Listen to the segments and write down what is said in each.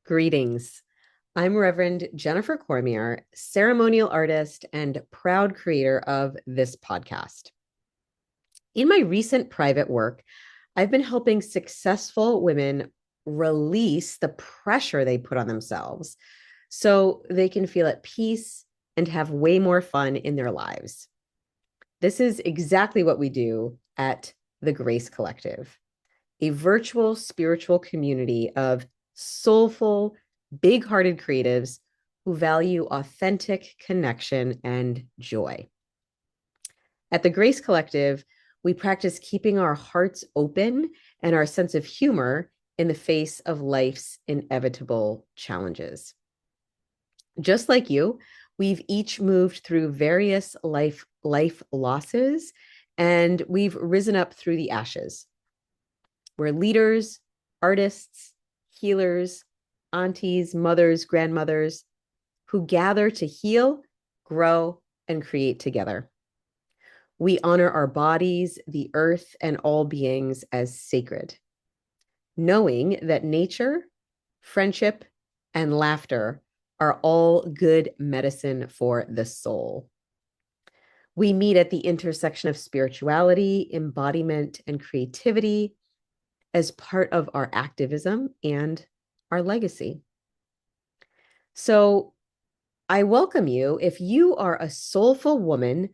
Greetings. I'm Reverend Jennifer Cormier, ceremonial artist and proud creator of this podcast. In my recent private work, I've been helping successful women release the pressure they put on themselves so they can feel at peace and have way more fun in their lives. This is exactly what we do at the Grace Collective, a virtual spiritual community of soulful, big hearted creatives who value authentic connection and joy. At the Grace Collective, we practice keeping our hearts open and our sense of humor in the face of life's inevitable challenges. Just like you, we've each moved through various life losses, and we've risen up through the ashes. We're leaders, artists, healers, aunties, mothers, grandmothers who gather to heal, grow, and create together. We honor our bodies, the earth, and all beings as sacred, knowing that nature, friendship, and laughter are all good medicine for the soul. We meet at the intersection of spirituality, embodiment, and creativity as part of our activism and our legacy. So I welcome you if you are a soulful woman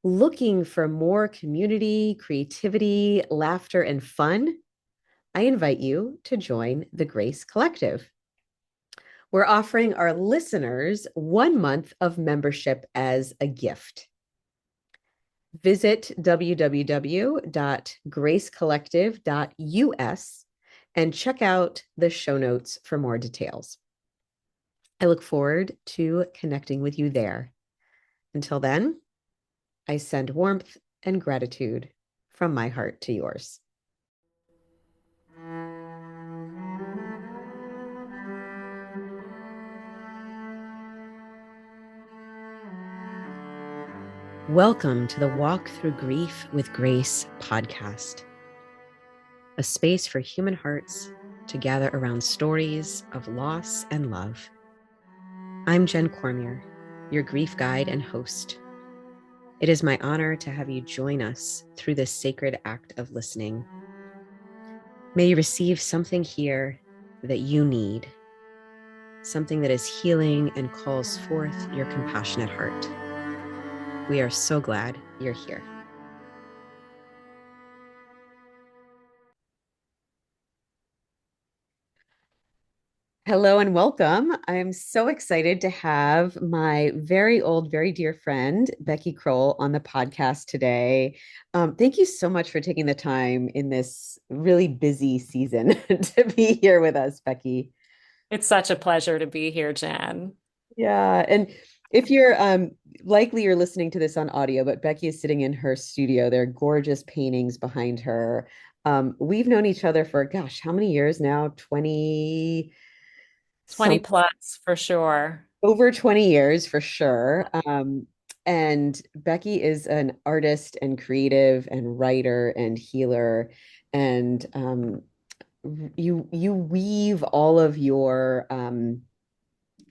looking for more community, creativity, laughter, and fun. I invite you to join the Grace Collective. We're offering our listeners 1 month of membership as a gift. Visit www.gracecollective.us and check out the show notes for more details. I look forward to connecting with you there. Until then, I send warmth and gratitude from my heart to yours. Welcome to the Walk Through Grief with Grace podcast, a space for human hearts to gather around stories of loss and love. I'm Jenn Cormier, your grief guide and host. It is my honor to have you join us through this sacred act of listening. May you receive something here that you need, something that is healing and calls forth your compassionate heart. We are so glad you're here. Hello and welcome. I'm so excited to have my very old, very dear friend, Beki Crowell, on the podcast today. Thank you so much for taking the time in this really busy season to be here with us, Beki. It's such a pleasure to be here, Jen. Yeah, and if you're likely you're listening to this on audio, but Beki is sitting in her studio. There are gorgeous paintings behind her. We've known each other for gosh, how many years now? 20 20 some plus for sure. over 20 years for sure. And Beki is an artist and creative and writer and healer. And you weave all of your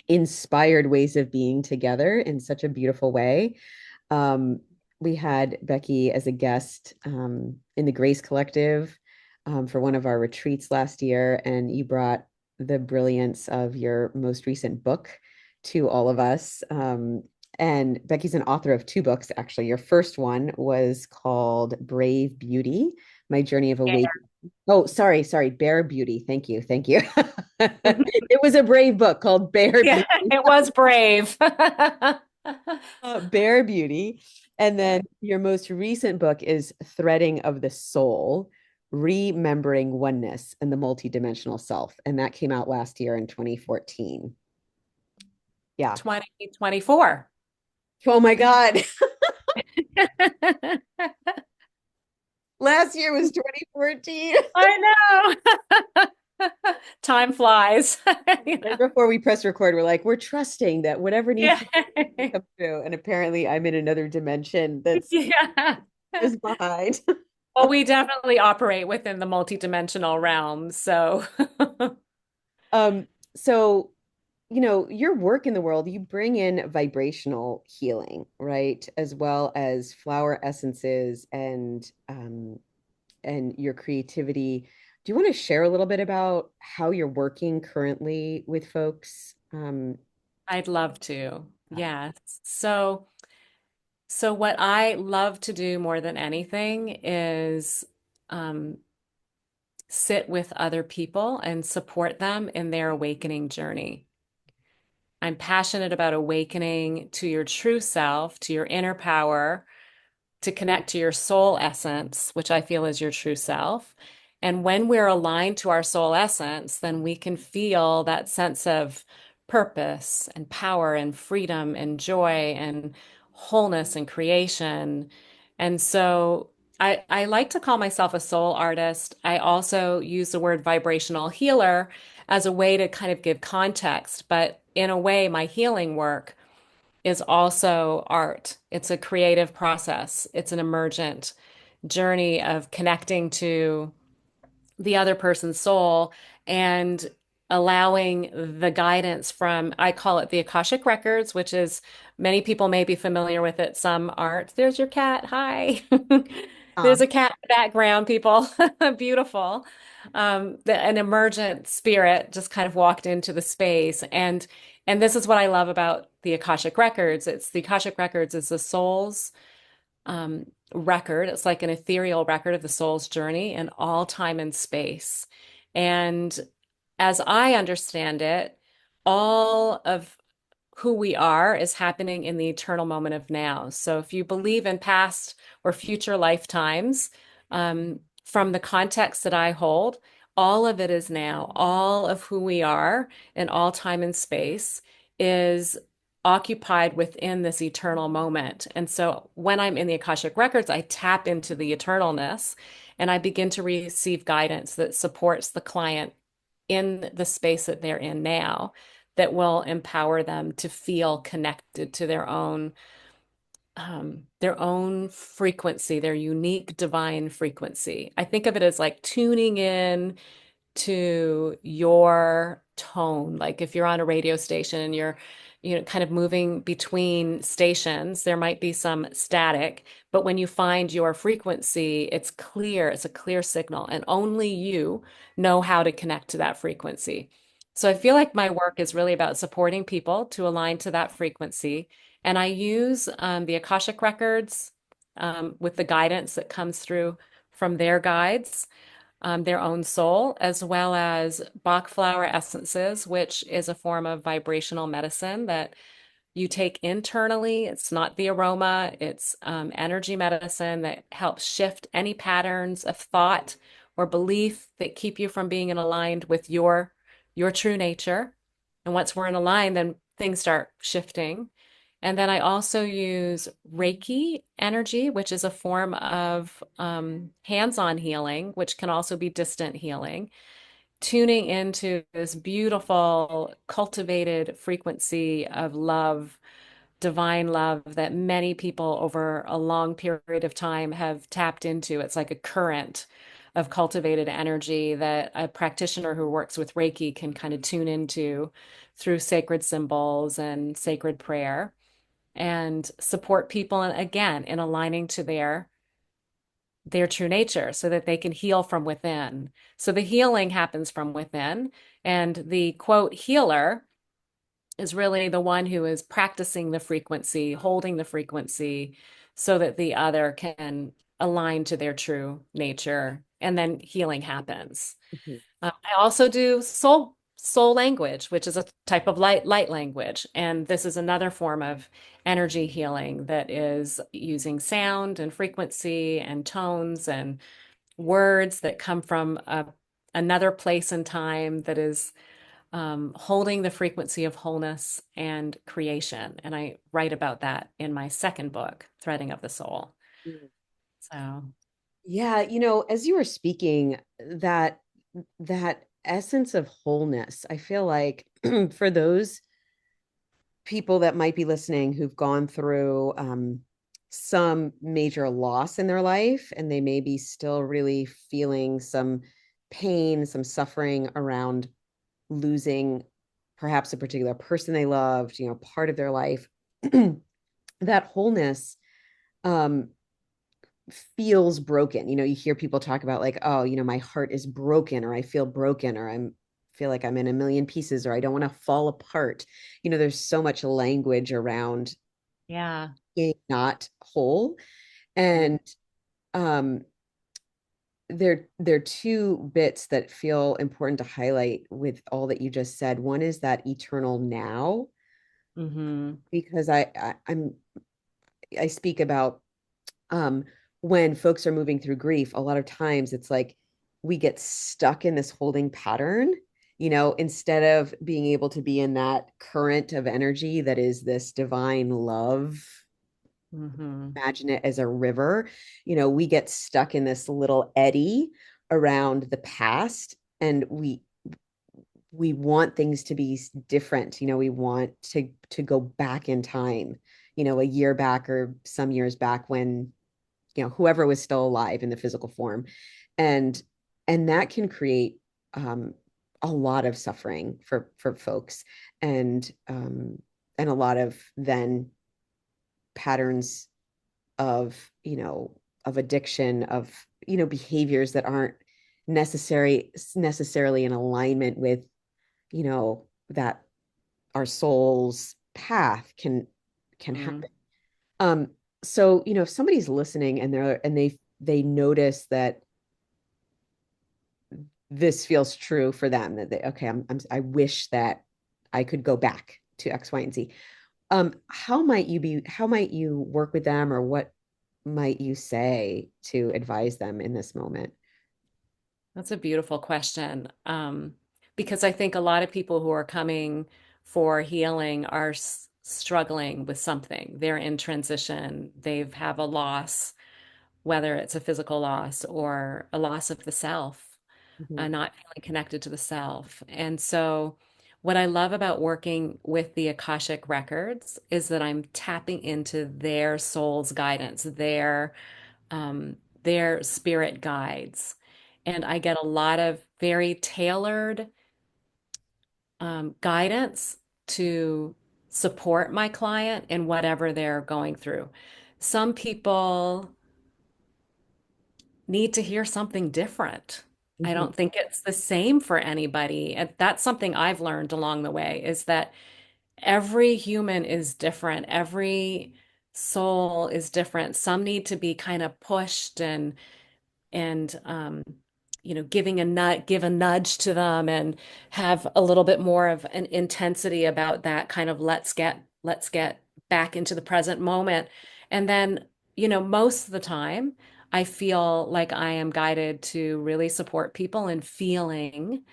inspired ways of being together in such a beautiful way. Um, we had Beki as a guest in the Grace Collective for one of our retreats last year, and you brought the brilliance of your most recent book to all of us. And Beki's an author of 2 books, actually. Your first one was called Brave Beauty, My Journey of Awakening. Oh, sorry, Bear Beauty. Thank you, thank you. It was a brave book called Bear Yeah, Beauty. it was brave. Bear Beauty. And then your most recent book is Threading of the Soul, Remembering Oneness and the Multidimensional Self. And that came out last year in 2014. Yeah. 2024. Oh my God. Last year was 2014. I know. Time flies. Right before we press record, we're like, we're trusting that whatever needs Yeah. to come through. And apparently I'm in another dimension that's Yeah. just behind. Well, we definitely operate within the multidimensional realm. So, Um, So, your work in the world, you bring in vibrational healing, right? As well as flower essences and your creativity. Do you want to share a little bit about how you're working currently with folks? I'd love to. Yes. So what I love to do more than anything is um, sit with other people and support them in their awakening journey. I'm passionate about awakening to your true self, to your inner power, to connect to your soul essence, which I feel is your true self. And when we're aligned to our soul essence, then we can feel that sense of purpose and power and freedom and joy and wholeness and creation. And so I like to call myself a soul artist. I also use the word vibrational healer as a way to kind of give context, but in a way, my healing work is also art. It's a creative process. It's an emergent journey of connecting to the other person's soul and allowing the guidance from, I call it the Akashic records, which is many people may be familiar with it, some aren't. There's your cat. Hi. Ah, There's a cat in the background, people. Beautiful. An emergent spirit just kind of walked into the space. And this is what I love about the Akashic records. It's the Akashic records is the soul's record. It's like an ethereal record of the soul's journey in all time and space. And as I understand it, all of who we are is happening in the eternal moment of now. So if you believe in past or future lifetimes, from the context that I hold, all of it is now. All of who we are in all time and space is occupied within this eternal moment. And so when I'm in the Akashic Records, I tap into the eternalness and I begin to receive guidance that supports the client in the space that they're in now that will empower them to feel connected to their own frequency, their unique divine frequency. I think of it as like tuning in to your tone. Like if you're on a radio station and you're, kind of moving between stations, there might be some static, but when you find your frequency, it's clear, it's a clear signal, and only you know how to connect to that frequency. So I feel like my work is really about supporting people to align to that frequency. And I use the Akashic records with the guidance that comes through from their guides, their own soul, as well as Bach flower essences, which is a form of vibrational medicine that you take internally. It's not the aroma, it's energy medicine that helps shift any patterns of thought or belief that keep you from being in aligned with your true nature. And once we're in align, then things start shifting. And then I also use Reiki energy, which is a form of hands-on healing, which can also be distant healing, tuning into this beautiful, cultivated frequency of love, divine love that many people over a long period of time have tapped into. It's like a current of cultivated energy that a practitioner who works with Reiki can kind of tune into through sacred symbols and sacred prayer and support people and again in aligning to their true nature so that they can heal from within. So the healing happens from within, and the quote healer is really the one who is practicing the frequency, holding the frequency so that the other can align to their true nature, and then healing happens. mhm, I also do soul language, which is a type of light language, and this is another form of energy healing that is using sound and frequency and tones and words that come from another place and time that is holding the frequency of wholeness and creation. And I write about that in my second book, Threading of the Soul. mhm. So, Yeah, as you were speaking, that essence of wholeness, I feel like for those people that might be listening who've gone through some major loss in their life and they may be still really feeling some pain, some suffering around losing perhaps a particular person they loved, part of their life, that wholeness um, feels broken. You hear people talk about like, oh, my heart is broken, or I feel broken, or I'm feel like I'm in a million pieces, or I don't want to fall apart. There's so much language around Yeah. being not whole. And um there are two bits that feel important to highlight with all that you just said. One is that eternal now, Mm-hmm. because I speak about um, when folks are moving through grief, a lot of times it's like we get stuck in this holding pattern, instead of being able to be in that current of energy that is this divine love. Mm-hmm. Imagine it as a river. We get stuck in this little eddy around the past, and we want things to be different. We want to go back in time, a year back or some years back when whoever was still alive in the physical form. And and that can create um a lot of suffering for folks, and a lot of then patterns of of addiction, of behaviors that aren't necessarily in alignment with that our soul's path can Mm-hmm. happen. um so if somebody's listening and they notice that this feels true for them, that okay, I wish that I could go back to X, Y, and Z. How might you work with them, or what might you say to advise them in this moment? That's a beautiful question. Because I think a lot of people who are coming for healing are struggling with something. They're in transition. They've have a loss, whether it's a physical loss or a loss of the self, Mhm. not feeling connected to the self. And so, what I love about working with the Akashic records is that I'm tapping into their soul's guidance, their spirit guides. And I get a lot of very tailored guidance to support my client in whatever they're going through. Some people need to hear something different. I Mhm. don't think it's the same for anybody. And that's something I've learned along the way is that every human is different. Every soul is different. Some need to be kind of pushed and give a nudge to them and have a little bit more of an intensity about that kind of let's get back into the present moment. And then, most of the time I feel like I am guided to really support people in feeling.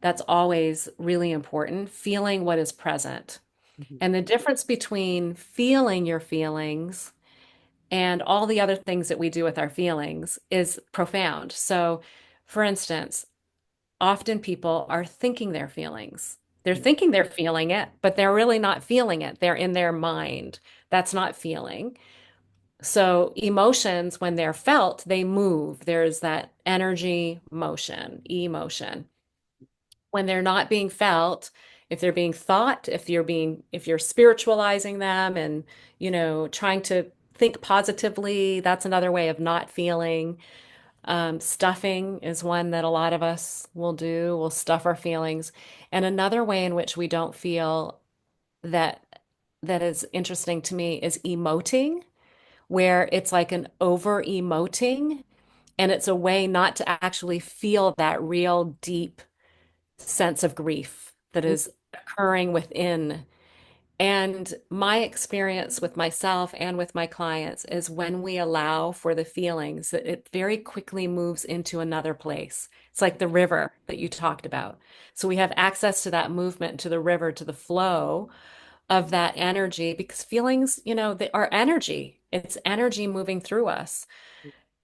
That's always really important, feeling what is present. Mhm. And the difference between feeling your feelings and all the other things that we do with our feelings is profound. So, for instance, often people are thinking their feelings. They're thinking they're feeling it, but they're really not feeling it. They're in their mind. That's not feeling. So, emotions, when they're felt, they move. There's that energy motion, emotion. When they're not being felt, if they're being thought, if you're spiritualizing them and, trying to think positively, that's another way of not feeling. Stuffing is one that a lot of us will do. We'll stuff our feelings. And another way in which we don't feel that that is interesting to me is emoting, where it's like an over emoting, and it's a way not to actually feel that real deep sense of grief that is occurring within. And my experience with myself and with my clients is when we allow for the feelings, that it very quickly moves into another place. It's like the river that you talked about. So we have access to that movement, to the river, to the flow of that energy, because feelings, they are energy. It's energy moving through us.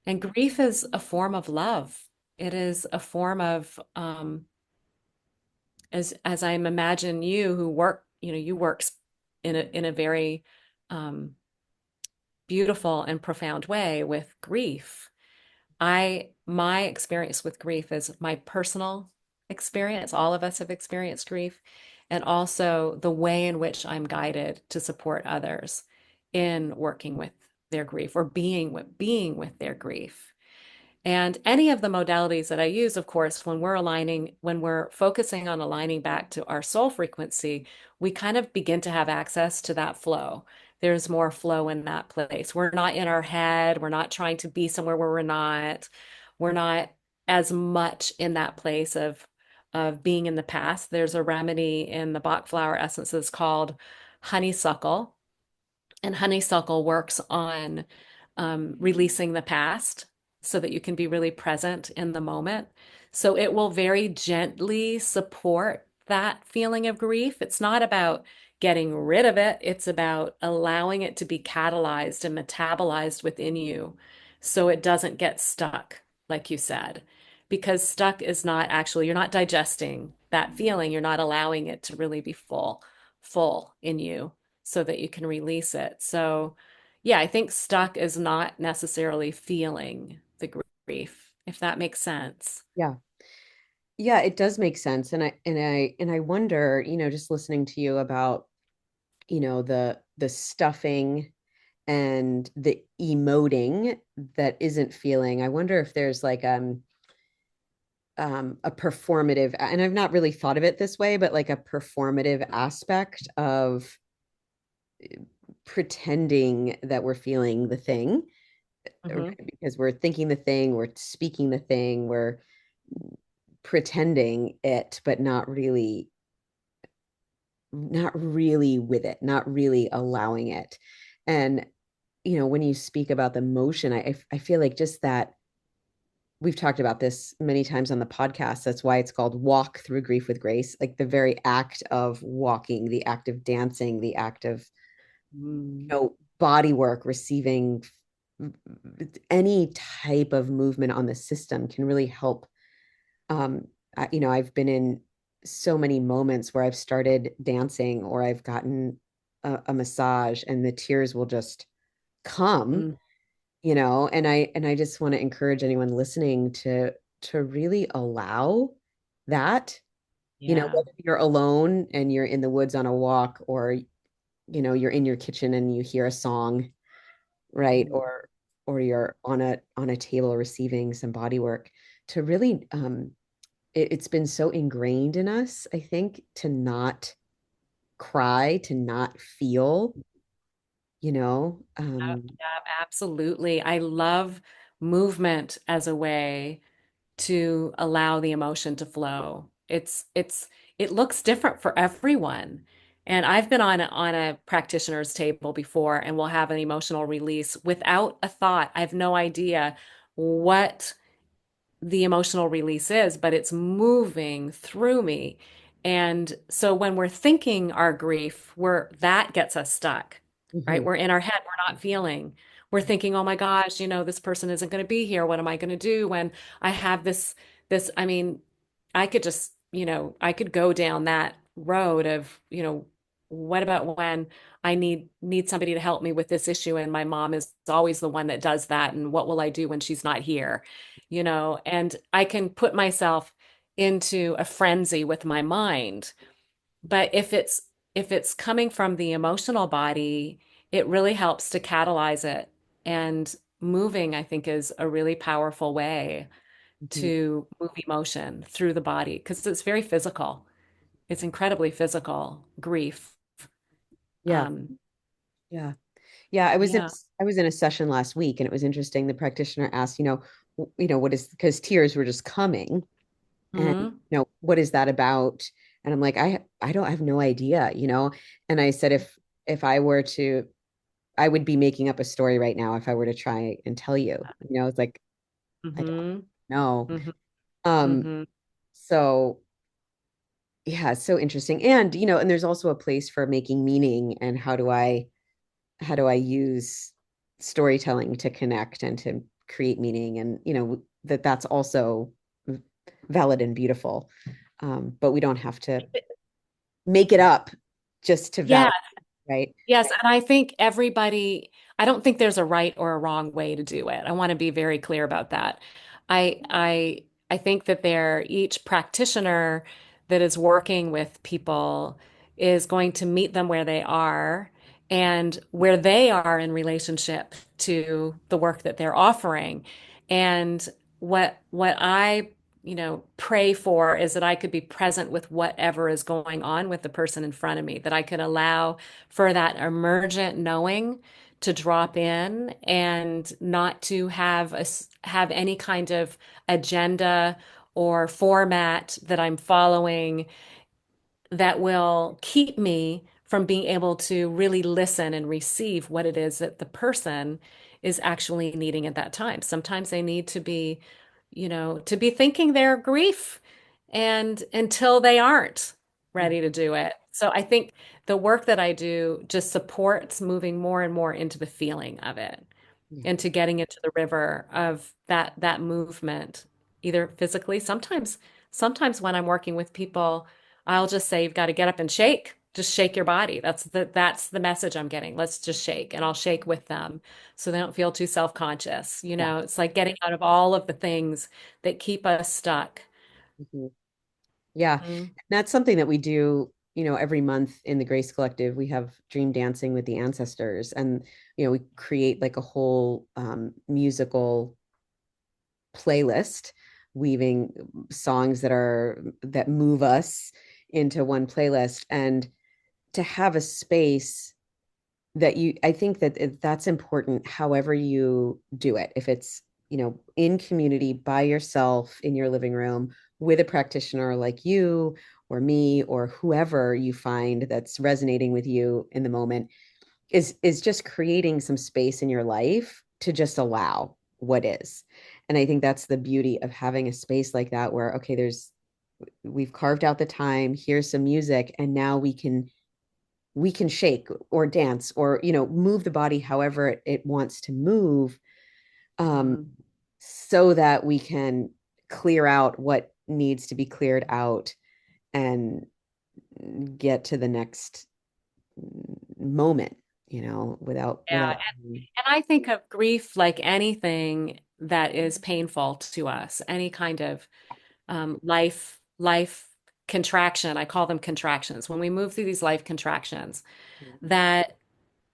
And grief is a form of love. It is a form of as I'm imagine you who work, you work in a very um, beautiful and profound way with grief. My experience with grief is my personal experience. All of us have experienced grief, and also the way in which I'm guided to support others in working with their grief or being with their grief. And any of the modalities that I use, of course, when we're focusing on aligning back to our soul frequency, we kind of begin to have access to that flow. There's more flow in that place. We're not in our head. We're not trying to be somewhere where we're not. We're not as much in that place of being in the past. There's a remedy in the Bach flower essences called honeysuckle, and honeysuckle works on releasing the past so that you can be really present in the moment. So it will very gently support that feeling of grief. It's not about getting rid of it, it's about allowing it to be catalyzed and metabolized within you so it doesn't get stuck, like you said. Because stuck is not actually, you're not digesting that feeling, you're not allowing it to really be full in you so that you can release it. So, yeah, I think stuck is not necessarily feeling the grief, if that makes sense. Yeah. Yeah, it does make sense. And I wonder, just listening to you about, the stuffing and the emoting that isn't feeling. I wonder if there's like a performative, and I've not really thought of it this way, but like a performative aspect of pretending that we're feeling the thing, right? Hmm. Because we're thinking the thing, we're speaking the thing, we're pretending it, but not really with it, not really allowing it. And when you speak about the motion, I feel like just that we've talked about this many times on the podcast. That's why it's called Walk Through Grief with Grace. Like the very act of walking, the act of dancing, the act of Mm. body work, receiving any type of movement on the system can really help. I've been in so many moments where I've started dancing or I've gotten a massage and the tears will just come, Mm. and I just want to encourage anyone listening to really allow that, Yeah. whether you're alone and you're in the woods on a walk, or you're in your kitchen and you hear a song, right? Mm. Or you're on a table receiving some body work, to really it's been so ingrained in us, I think, to not cry, to not feel, you know. Yeah, absolutely. I love movement as a way to allow the emotion to flow. It looks different for everyone. And I've been on a practitioner's table before and we'll have an emotional release without a thought. I have no idea what the emotional release is, but it's moving through me. And so when we're thinking our grief, that gets us stuck, right? Mhm. We're in our head, we're not feeling. We're thinking, oh my gosh, this person isn't going to be here. What am I going to do when I have I mean, I could just, I could go down that road of, what about when I need somebody to help me with this issue and my mom is always the one that does that and what will I do when she's not here? And I can put myself into a frenzy with my mind. But if it's coming from the emotional body, it really helps to catalyze it. And moving, I think, is a really powerful way Mhm. to move emotion through the body because it's very physical. It's incredibly physical, grief. Yeah, Um, yeah, yeah. I was in yeah. I was in a session last week, and it was interesting. The practitioner asked, what is, because tears were just coming, and Hmm. what is that about? And I'm like, I don't have no idea, And I said, if I were to, I would be making up a story right now if I were to try and tell you. It's like, I don't Hmm. know. Hmm. Um, Hmm. so yeah, it's so interesting. And and there's also a place for making meaning, and how do I use storytelling to connect and to create meaning, and that's also valid and beautiful. But we don't have to make it up just to Yeah. validate, right? Yes, and I don't think there's a right or a wrong way to do it. I want to be very clear about that. I think that each practitioner that is working with people is going to meet them where they are and where they are in relationship to the work that they're offering. And what I, pray for is that I could be present with whatever is going on with the person in front of me, that I could allow for that emergent knowing to drop in and not to have any kind of agenda or format that I'm following that will keep me from being able to really listen and receive what it is that the person is actually needing at that time. Sometimes they need to be, to be thinking their grief and until they aren't ready to do it. So I think the work that I do just supports moving more and more into the feeling of it, Yeah. into getting into the river of that movement, either physically, sometimes when I'm working with people, I'll just say you've got to get up and shake. Just shake your body. That's the message I'm getting. Let's just shake, and I'll shake with them so they don't feel too self-conscious. Yeah. It's like getting out of all of the things that keep us stuck. Mhm. Yeah. Mm. That's something that we do, every month in the Grace Collective. We have dream dancing with the ancestors, and, we create like a whole musical playlist, weaving songs that move us into one playlist. And to have a space that I think that that's important, however you do it. If it's, in community by yourself in your living room with a practitioner like you or me or whoever you find that's resonating with you in the moment, is just creating some space in your life to just allow what is. And I think that's the beauty of having a space like that where, okay, we've carved out the time, here's some music, and now we can shake or dance or, move the body however it wants to move, um, Mhm. so that we can clear out what needs to be cleared out and get to the next moment, Yeah. without. And I think of grief like anything that is painful to us, any kind of life contraction. I call them contractions. When we move through these life contractions, that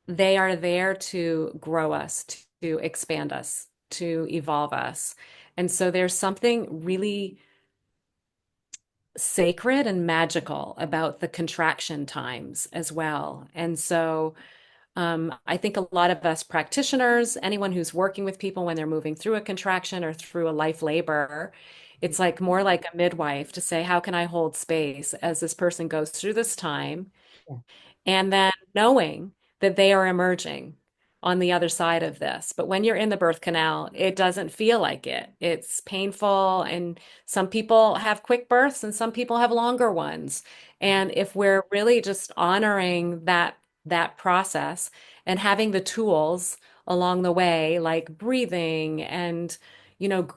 they are there to grow us, to expand us, to evolve us. And so there's something really sacred and magical about the contraction times as well. And so I think a lot of us practitioners, anyone who's working with people when they're moving through a contraction or through a life labor, it's like more like a midwife to say, how can I hold space as this person goes through this time? Yeah. And then knowing that they are emerging on the other side of this. But when you're in the birth canal, it doesn't feel like it. It's painful. And some people have quick births and some people have longer ones. And if we're really just honoring that process and having the tools along the way, like breathing and,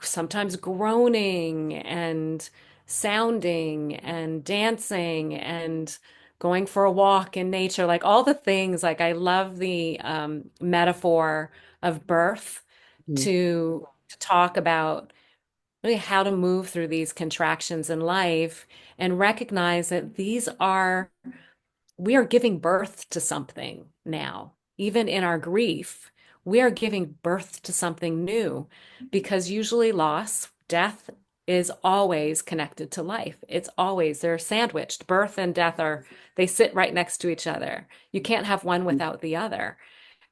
sometimes groaning and sounding and dancing and going for a walk in nature, like all the things. Like I love the metaphor of birth Mhm. to talk about really how to move through these contractions in life and recognize that we are giving birth to something now. Even in our grief, we are giving birth to something new because usually loss, death is always connected to life. They're sandwiched. Birth and death they sit right next to each other. You can't have one without the other.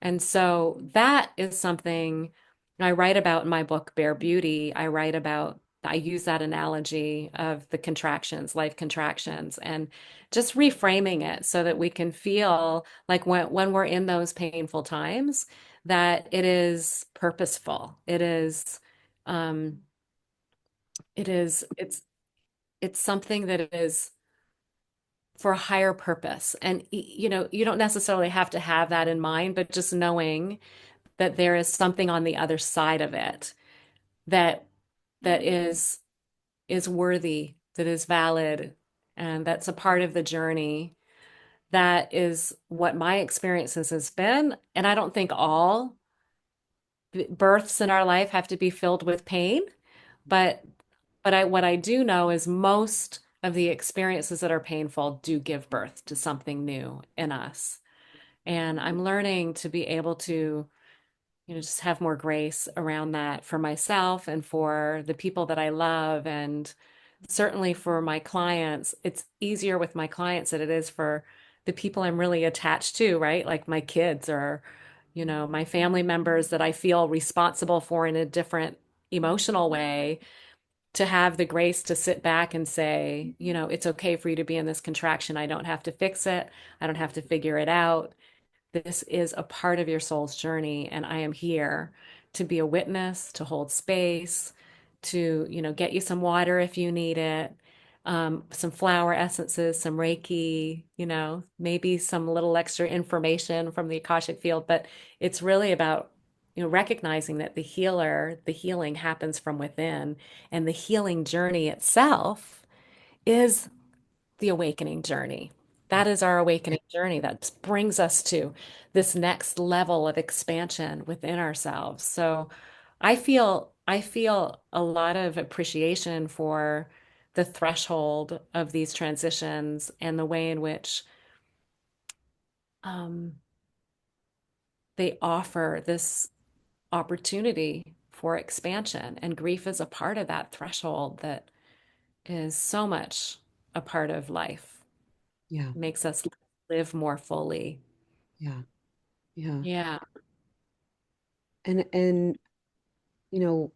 And so that is something I write about in my book, Bare Beauty. I use that analogy of the contractions, life contractions, and just reframing it so that we can feel like when we're in those painful times, that it is purposeful. Um, it's something that is for a higher purpose. And, you don't necessarily have to have that in mind, but just knowing that there is something on the other side of it that that is worthy, that is valid, and that's a part of the journey. That is what my experiences has been. And I don't think all births in our life have to be filled with pain, but what I do know is most of the experiences that are painful do give birth to something new in us. And I'm learning to be able to, just have more grace around that for myself and for the people that I love. And certainly for my clients, it's easier with my clients than it is for the people I'm really attached to, right? Like my kids or, my family members that I feel responsible for in a different emotional way, to have the grace to sit back and say, it's okay for you to be in this contraction. I don't have to fix it. I don't have to figure it out. This is a part of your soul's journey, and I am here to be a witness, to hold space, to, get you some water if you need it, some flower essences, some Reiki, maybe some little extra information from the Akashic field. But it's really about, recognizing that the healing happens from within, and the healing journey itself is the awakening journey. That is our awakening journey that brings us to this next level of expansion within ourselves. So I feel a lot of appreciation for the threshold of these transitions and the way in which um, they offer this opportunity for expansion. And grief is a part of that threshold that is so much a part of life. Yeah. Makes us live more fully. Yeah. Yeah. Yeah. And you know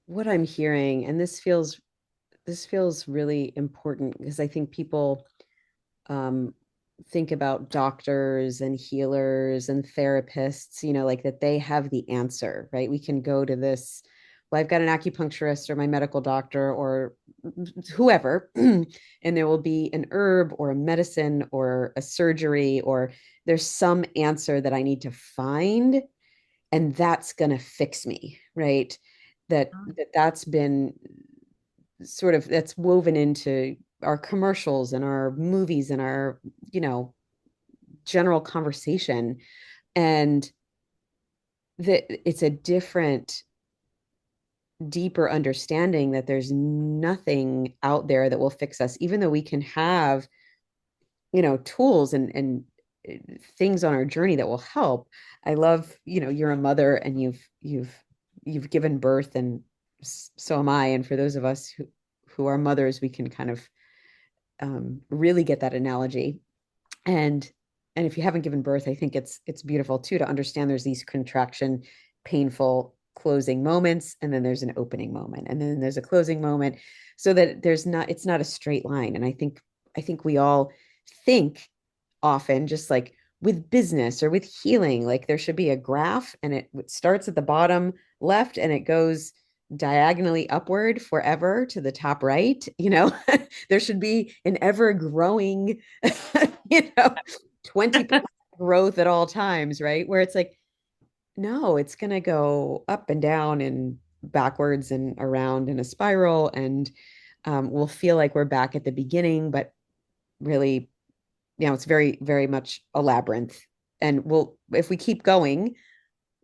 what I'm hearing, and this feels really important because I think people um, think about doctors and healers and therapists, like that they have the answer, right? We can go to this, well, I've got an acupuncturist or my medical doctor or whoever, and there will be an herb or a medicine or a surgery, or there's some answer that I need to find, and that's going to fix me, right? That's been sort of that's woven into our commercials and our movies and our you know general conversation, and that it's a different, deeper understanding that there's nothing out there that will fix us, even though we can have tools and things on our journey that will help. I love, you're a mother and you've given birth, and so am I. And for those of us who are mothers, we can kind of really get that analogy. And and if you haven't given birth, I think it's beautiful too to understand there's these contraction, painful closing moments, and then there's an opening moment, and then there's a closing moment, so that it's not a straight line. And I think we all think often, just like with business or with healing, like there should be a graph, and it starts at the bottom left and it goes diagonally upward forever to the top right. There should be an ever growing you know 20% growth at all times, right? Where it's like, no, it's going to go up and down and backwards and around in a spiral. And we'll feel like we're back at the beginning, but really, it's very, very much a labyrinth. And if we keep going,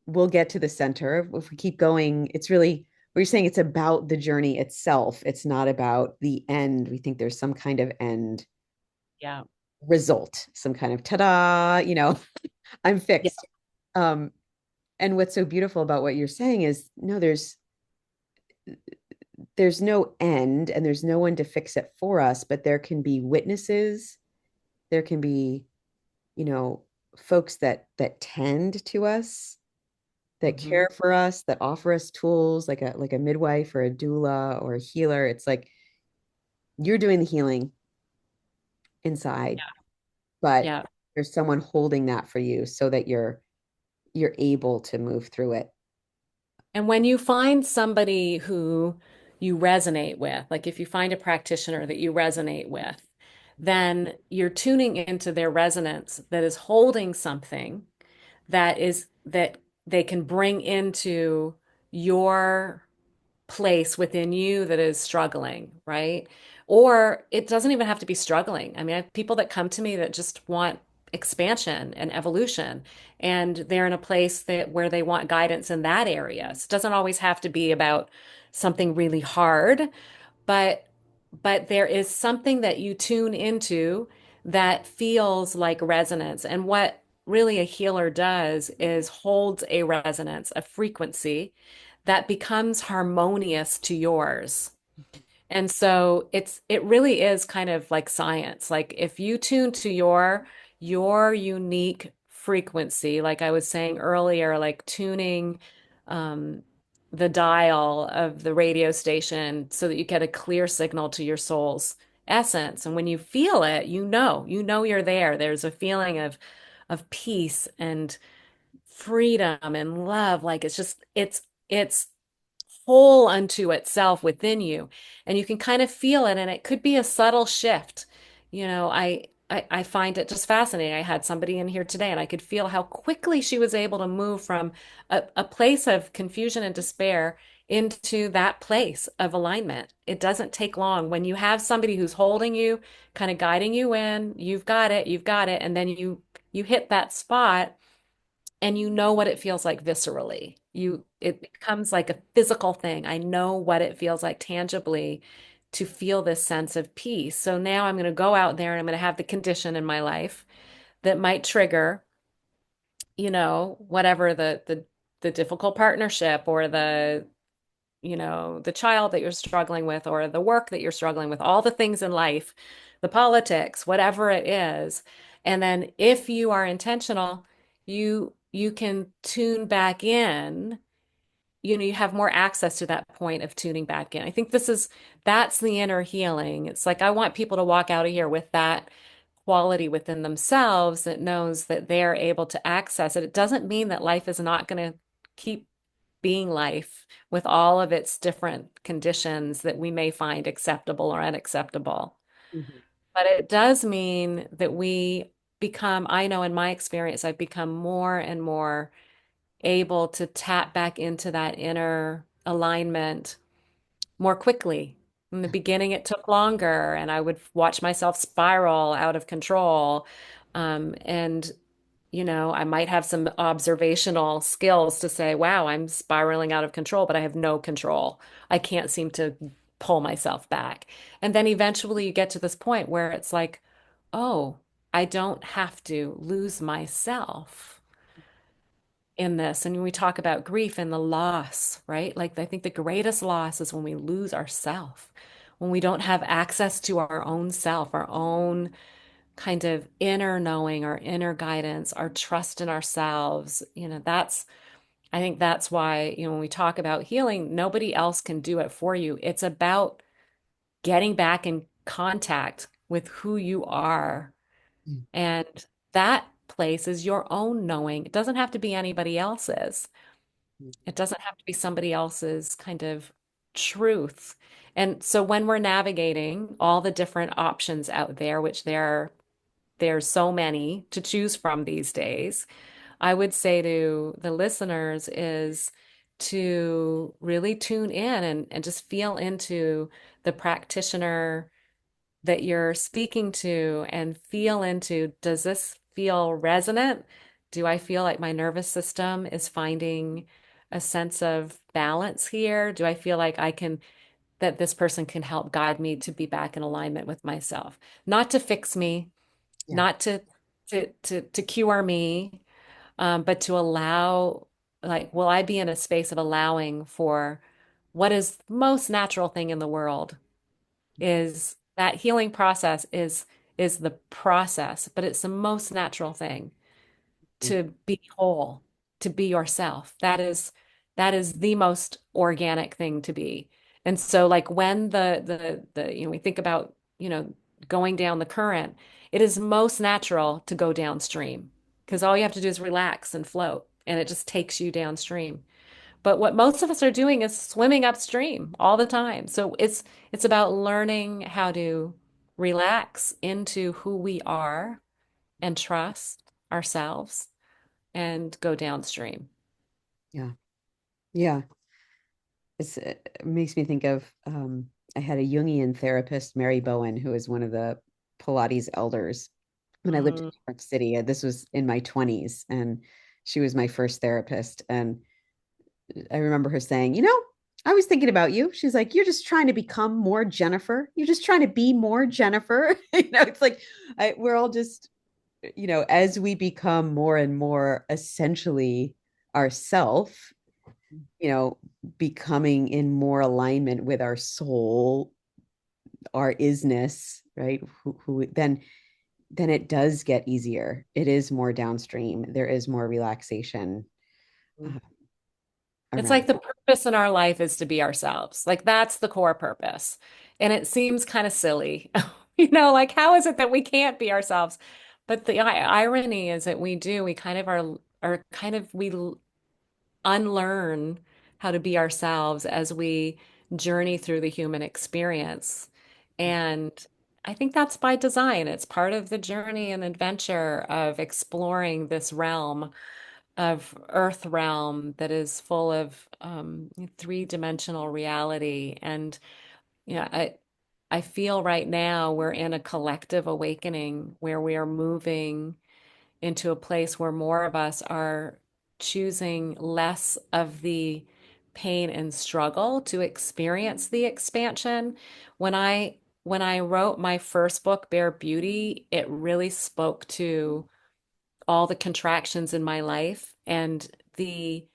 we'll get to the center. If we keep going, it's really, what you're saying, it's about the journey itself. It's not about the end. We think there's some kind of end Yeah. result, some kind of ta-da, I'm Yeah. fixed. Um, and what's so beautiful about what you're saying is, no, there's no end, and there's no one to fix it for us, but there can be witnesses, there can be, you know, folks that tend to us, that Hmm. care for us, that offer us tools, like a midwife or a doula or a healer. It's like you're doing the healing inside, but Yeah. there's someone holding that for you so that you're able to move through it. And when you find somebody who you resonate with, like if you find a practitioner that you resonate with, then you're tuning into their resonance that is holding something that they can bring into your place within you that is struggling, right? Or it doesn't even have to be struggling. I mean, I have people that come to me that just want expansion and evolution, and they're in a place where they want guidance in that area. So it doesn't always have to be about something really hard, but but there is something that you tune into that feels like resonance. And what really a healer does is holds a resonance, a frequency that becomes harmonious to yours. And so it really is kind of like science. Like if you tune to your unique frequency, like I was saying earlier, like tuning um, the dial of the radio station so that you get a clear signal to your soul's essence. And when you feel it, you know you're there. There's a feeling of peace and freedom and love. Like it's just it's whole unto itself within you, and you can kind of feel it, and it could be a subtle shift. you know I find it just fascinating. I had somebody in here today and I could feel how quickly she was able to move from a place of confusion and despair into that place of alignment. It doesn't take long when you have somebody who's holding you, kind of guiding you in. You've got it, and then you hit that spot and you know what it feels like viscerally. It becomes like a physical thing. I know what it feels like tangibly to feel this sense of peace. So now I'm going to go out there and I'm going to have the condition in my life that might trigger, whatever the difficult partnership or the child that you're struggling with or the work that you're struggling with, all the things in life, the politics, whatever it is. And then if you are intentional, you can tune back in. You have more access to that point of tuning back in. I think that's the inner healing. It's like I want people to walk out of here with that quality within themselves that knows that they're able to access it. It doesn't mean that life is not going to keep being life with all of its different conditions that we may find acceptable or unacceptable. Mhm. But it does mean that I know in my experience, I've become more and more able to tap back into that inner alignment more quickly. In the beginning, it took longer, and I would watch myself spiral out of control. And I might have some observational skills to say, wow, I'm spiraling out of control, but I have no control. I can't seem to pull myself back. And then eventually you get to this point where it's like, oh, I don't have to lose myself in this. And when we talk about grief and the loss, right? Like I think the greatest loss is when we lose ourself, when we don't have access to our own self, our own kind of inner knowing, our inner guidance, our trust in ourselves. I think that's why, when we talk about healing, nobody else can do it for you. It's about getting back in contact with who you are. Mm. And that place is your own knowing. It doesn't have to be anybody else's. It doesn't have to be somebody else's kind of truth. And so when we're navigating all the different options out there, which there's so many to choose from these days, I would say to the listeners is to really tune in and just feel into the practitioner that you're speaking to and feel into, does this feel resonant? Do I feel like my nervous system is finding a sense of balance here? Do I feel like that this person can help guide me to be back in alignment with myself? Not to fix me, Yeah. not to cure me, but to allow, like, will I be in a space of allowing for what is the most natural thing in the world? Is that healing process is the process, but it's the most natural thing Mm. to be whole, to be yourself. That is the most organic thing to be. And so like when we think about, going down the current, it is most natural to go downstream because all you have to do is relax and float and it just takes you downstream. But what most of us are doing is swimming upstream all the time. So it's about learning how to relax into who we are and trust ourselves and go downstream. Yeah. Yeah. It makes me think of I had a Jungian therapist, Mary Bowen, who is one of the Pilates elders when I lived in Mm, New York City. This was in my 20s, and she was my first therapist. And I remember her saying, I was thinking about you. She's like, you're just trying to become more Jennifer. You're just trying to be more Jennifer. It's like we're all just, as we become more and more essentially ourself, becoming in more alignment with our soul, our isness, right? Who then it does get easier. It is more downstream. There is more relaxation uh, It's around. like the purpose in our life is to be ourselves. Like that's the core purpose. And it seems kind of silly. Like how is it that we can't be ourselves? But the irony is that we do. We kind of are kind of unlearn how to be ourselves as we journey through the human experience. And I think that's by design. It's part of the journey and adventure of exploring this realm of earth realm that is full of three-dimensional reality. And you know, I I feel right now we're in a collective awakening where we are moving into a place where more of us are choosing less of the pain and struggle to experience the expansion. When I wrote my first book, Bare Beauty, it really spoke to all the contractions in my life and the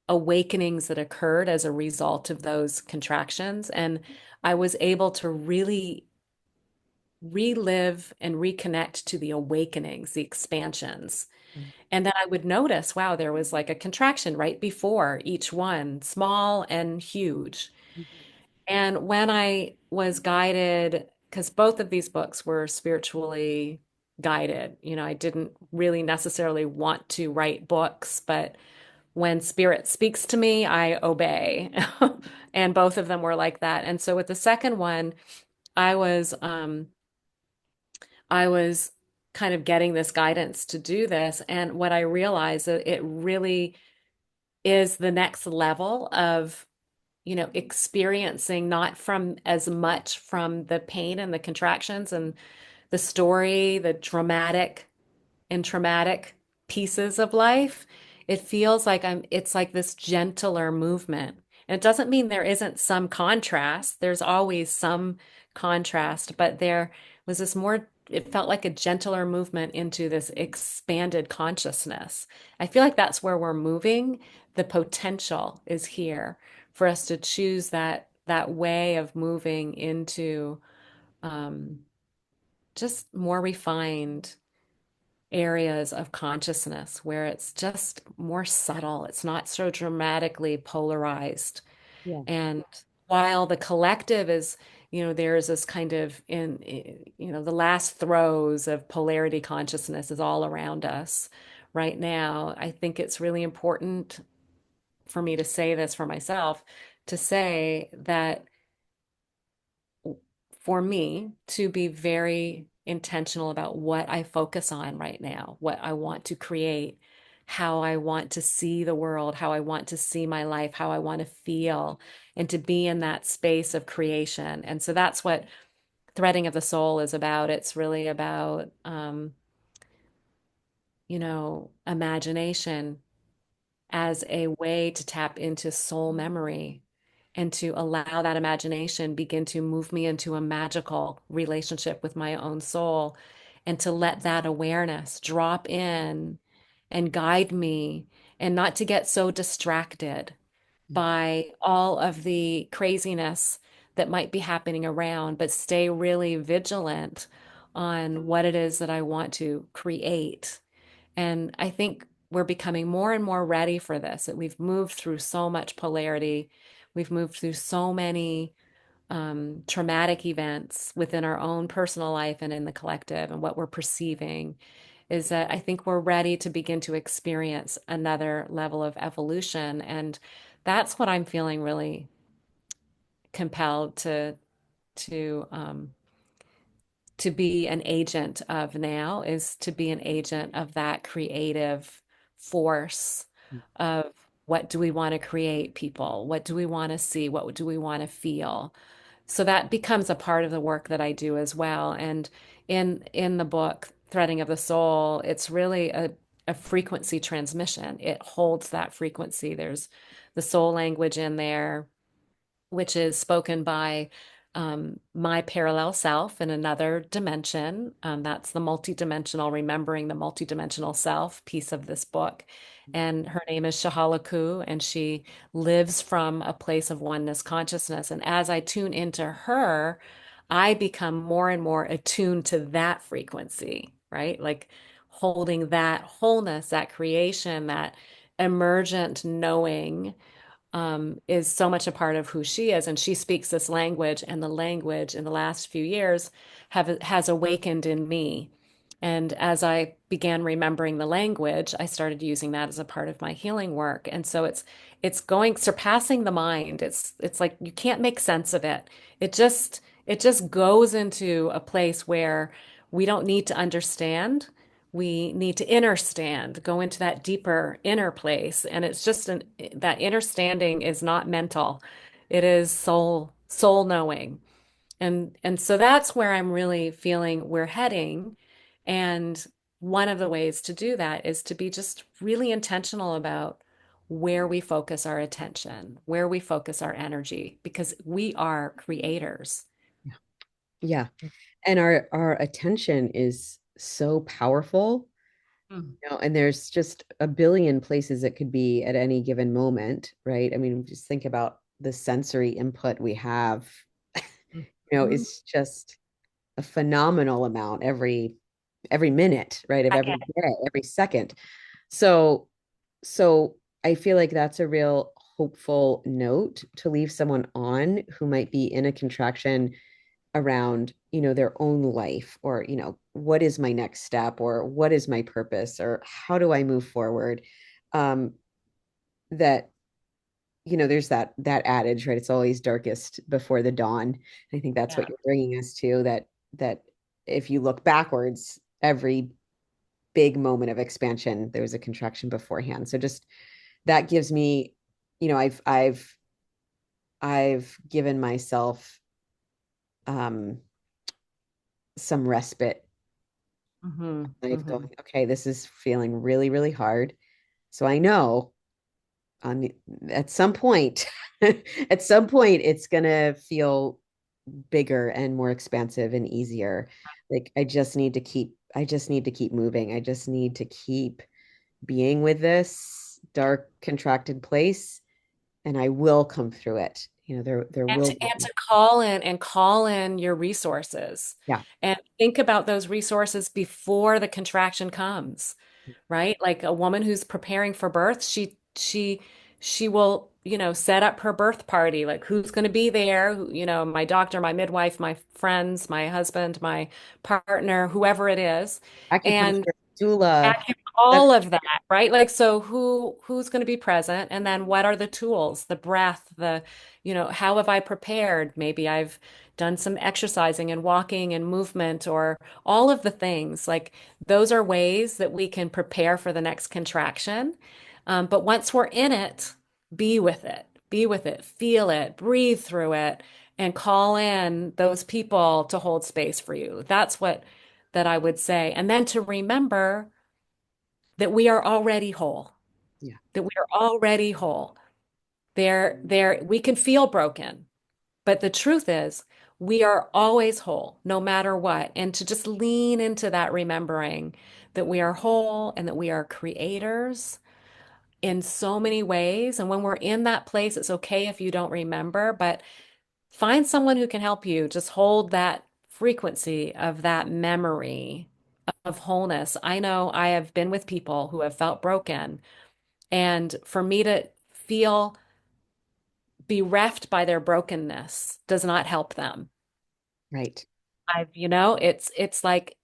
awakenings that occurred as a result of those contractions. And I was able to really relive and reconnect to the awakenings, the expansions. And then I would notice, wow, there was like a contraction right before each one, small and huge. And when I was guided, because both of these books were spiritually guided, I didn't really necessarily want to write books, but when spirit speaks to me, I obey. And both of them were like that. And so with the second one, I was um I was kind of getting this guidance to do this. And what I realized that it really is the next level of experiencing not from as much from the pain and the contractions and the story, the dramatic and traumatic pieces of life. It feels like it's like this gentler movement. And it doesn't mean there isn't some contrast. There's always some contrast, but there was this more, it felt like a gentler movement into this expanded consciousness. I feel like that's where we're moving. The potential is here for us to choose that way of moving into um, just more refined areas of consciousness where it's just more subtle. It's not so dramatically polarized. Yeah. And while the collective is, there's this kind of the last throes of polarity consciousness is all around us right now. I think it's really important for me to say this for myself, to say that for me to be very intentional about what I focus on right now, what I want to create, how I want to see the world, how I want to see my life, how I want to feel, and to be in that space of creation. And so that's what Threading of the Soul is about. It's really about, imagination as a way to tap into soul memory and to allow that imagination begin to move me into a magical relationship with my own soul and to let that awareness drop in and guide me and not to get so distracted by all of the craziness that might be happening around, but stay really vigilant on what it is that I want to create. And I think we're becoming more and more ready for this, that we've moved through so much polarity. We've moved through so many traumatic events within our own personal life and in the collective, and what we're perceiving is that I think we're ready to begin to experience another level of evolution. And that's what I'm feeling really compelled to to be an agent of now, is to be an agent of that creative force of what do we want to create, people? What do we want to see? What do we want to feel? So that becomes a part of the work that I do as well. And in the book, Threading of the Soul, it's really a frequency transmission. It holds that frequency. There's the soul language in there. which is spoken by my parallel self in another dimension. That's the multidimensional, remembering the multidimensional self piece of this book. And her name is Shahalaku, and she lives from a place of oneness consciousness. And as I tune into her, I become more and more attuned to that frequency, right? Like holding that wholeness, that creation, that emergent knowing is so much a part of who she is. And she speaks this language, and the language in the last few years has awakened in me. And as I began remembering the language, I started using that as a part of my healing work. And so it's going surpassing the mind. It's like you can't make sense of it. It just goes into a place where we don't need to understand. We need to inner stand, go into that deeper inner place. And it's just that inner standing is not mental. It is soul knowing. And so that's where I'm really feeling we're heading. And one of the ways to do that is to be just really intentional about where we focus our attention, where we focus our energy, because we are creators. Yeah. And our attention is so powerful, Mm. and there's just a billion places it could be at any given moment, right? I mean, just think about the sensory input we have. Mhm. It's just a phenomenal amount every minute, right? Of every day, every second. So so I feel like that's a real hopeful note to leave someone on who might be in a contraction around, their own life, or, what is my next step, or what is my purpose, or how do I move forward? Um, that, there's that adage, right? It's always darkest before the dawn. I think that's what Yeah. you're bringing us to, that if you look backwards, every big moment of expansion, there was a contraction beforehand. So just that gives me, I've given myself um some respite, Hmm. like going, Hmm. okay, this is feeling really, really hard. So I know on the, at some point, at some point, it's gonna feel bigger and more expansive and easier. Like I just need to keep moving. I just need to keep being with this dark, contracted place, and I will come through it. There And will to, and be, to call in your resources yeah, and think about those resources before the contraction comes, right? Like a woman who's preparing for birth, she will, set up her birth party, like who's going to be there, my doctor, my midwife, my friends, my husband, my partner, whoever it is. And acupuncture, doula. all That's of that, right? Like, so who's going to be present? And then what are the tools, the breath, how have I prepared? Maybe I've done some exercising and walking and movement or all of the things. Like those are ways that we can prepare for the next contraction. But once we're in it, be with it, feel it, breathe through it, and call in those people to hold space for you. That's what that I would say. And then to remember that we are already whole, yeah, that we are already whole. We can feel broken, but the truth is we are always whole, no matter what. And to just lean into that remembering that we are whole and that we are creators in so many ways. And when we're in that place, it's okay if you don't remember, but find someone who can help you. Just hold that frequency of that memory of wholeness. I know I have been with people who have felt broken. And for me to feel bereft by their brokenness does not help them. right. It's like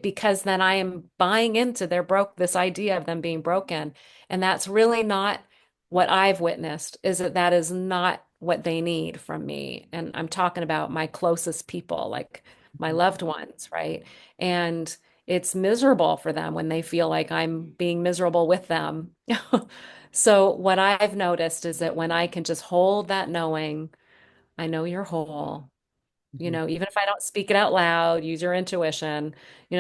because then I am buying into this idea of them being broken. And that's really not what I've witnessed, is that is not what they need from me. And I'm talking about my closest people, like my Mhm. loved ones, right? And it's miserable for them when they feel like I'm being miserable with them. So what I've noticed is that when I can just hold that knowing, I know you're whole, Mhm. even if I don't speak it out loud, use your intuition,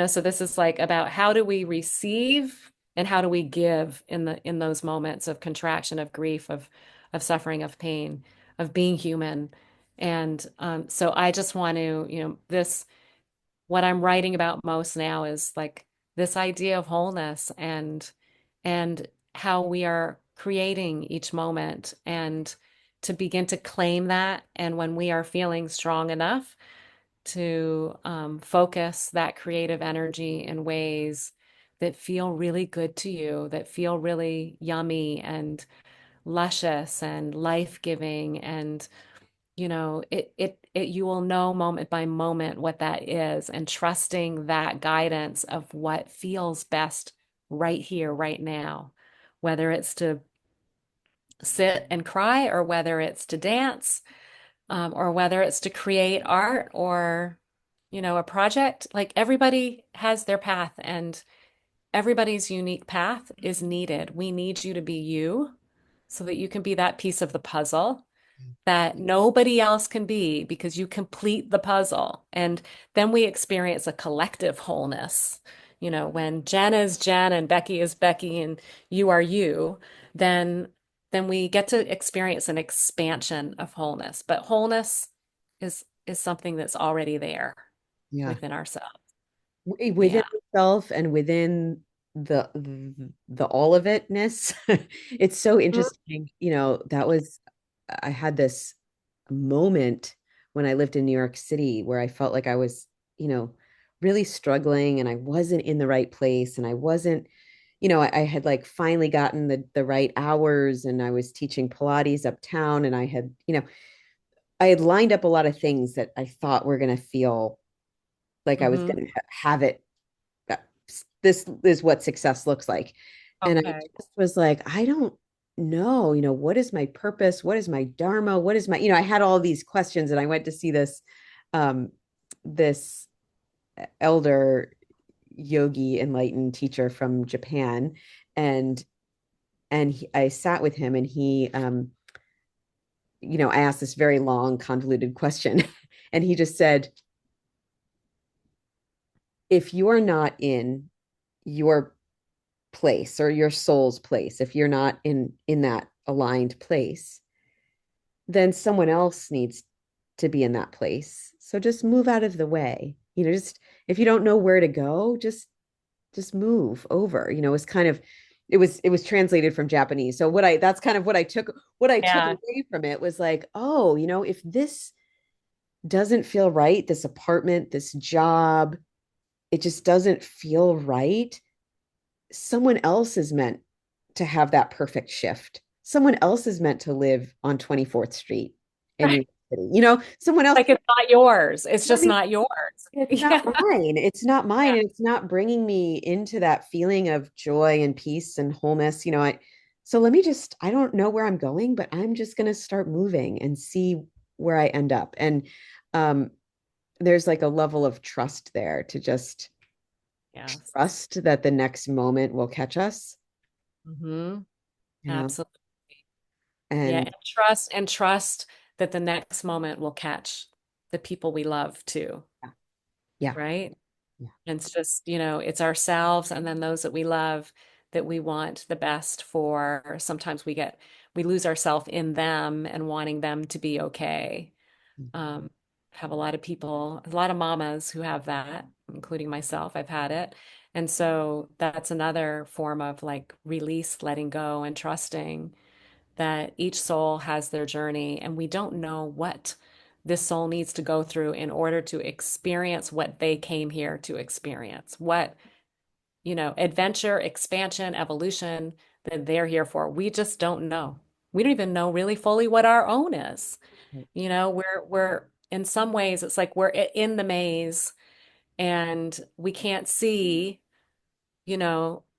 so this is like about how do we receive and how do we give in those moments of contraction, of grief, of suffering, of pain. of being human. And so I just want to, what I'm writing about most now is like this idea of wholeness and how we are creating each moment and to begin to claim that. And when we are feeling strong enough to focus that creative energy in ways that feel really good to you, that feel really yummy and luscious and life-giving, and you will know moment by moment what that is, and trusting that guidance of what feels best right here, right now, whether it's to sit and cry or whether it's to dance, or whether it's to create art or, a project. Like everybody has their path and everybody's unique path is needed. We need you to be you so that you can be that piece of the puzzle that nobody else can be because you complete the puzzle. And then we experience a collective wholeness. When Jen is Jen and Beki is Beki and you are you, then we get to experience an expansion of wholeness. But wholeness is something that's already there Yeah. within ourselves. Within Yeah. itself and within the all of itness. It's so Mhm. interesting. That was I had this moment when I lived in New York City where I felt like I was, really struggling and I wasn't in the right place and I wasn't, I had like finally gotten the right hours and I was teaching Pilates uptown and I had lined up a lot of things that I thought were going to feel like I was Mhm. going to have it that this is what success looks like. And I Okay. just was like, I don't know, what is my purpose? What is my dharma? What is my, I had all these questions and I went to see um, this elder yogi enlightened teacher from Japan. And, I sat with him and I asked this very long, convoluted question. And he just said, if you're not in your place or your soul's place, if you're not in that aligned place, then someone else needs to be in that place. So just move out of the way. Just if you don't know where to go, just move over. It's kind of it was translated from Japanese. So that's kind of what I took Yeah. away from it was like, oh, if this doesn't feel right, this apartment, this job, it just doesn't feel right. Someone else is meant to have that perfect shift. Someone else is meant to live on 24th Street in New York City. Someone else. Like it's not yours. It's I just mean, not yours. it's not Yeah. mine. It's not mine. Yeah. And it's not bringing me into that feeling of joy and peace and wholeness. So I don't know where I'm going, but I'm just going to start moving and see where I end up. And um, there's like a level of trust there to just Yes. trust that the next moment will catch us, Hmm. you know, Absolutely. Yeah, and and trust that the next moment will catch the people we love too, yeah, yeah, right? yeah. And it's just, it's ourselves and then those that we love that we want the best for. Sometimes we lose ourselves in them and wanting them to be okay. Um, have a lot of people, a lot of mamas who have that, including myself. I've had it. And so that's another form of like release, letting go, and trusting that each soul has their journey, and we don't know what this soul needs to go through in order to experience what they came here to experience. What, adventure, expansion, evolution that they're here for. We just don't know. We don't even know really fully what our own is. Right, We're in some ways it's like we're in the maze and we can't see,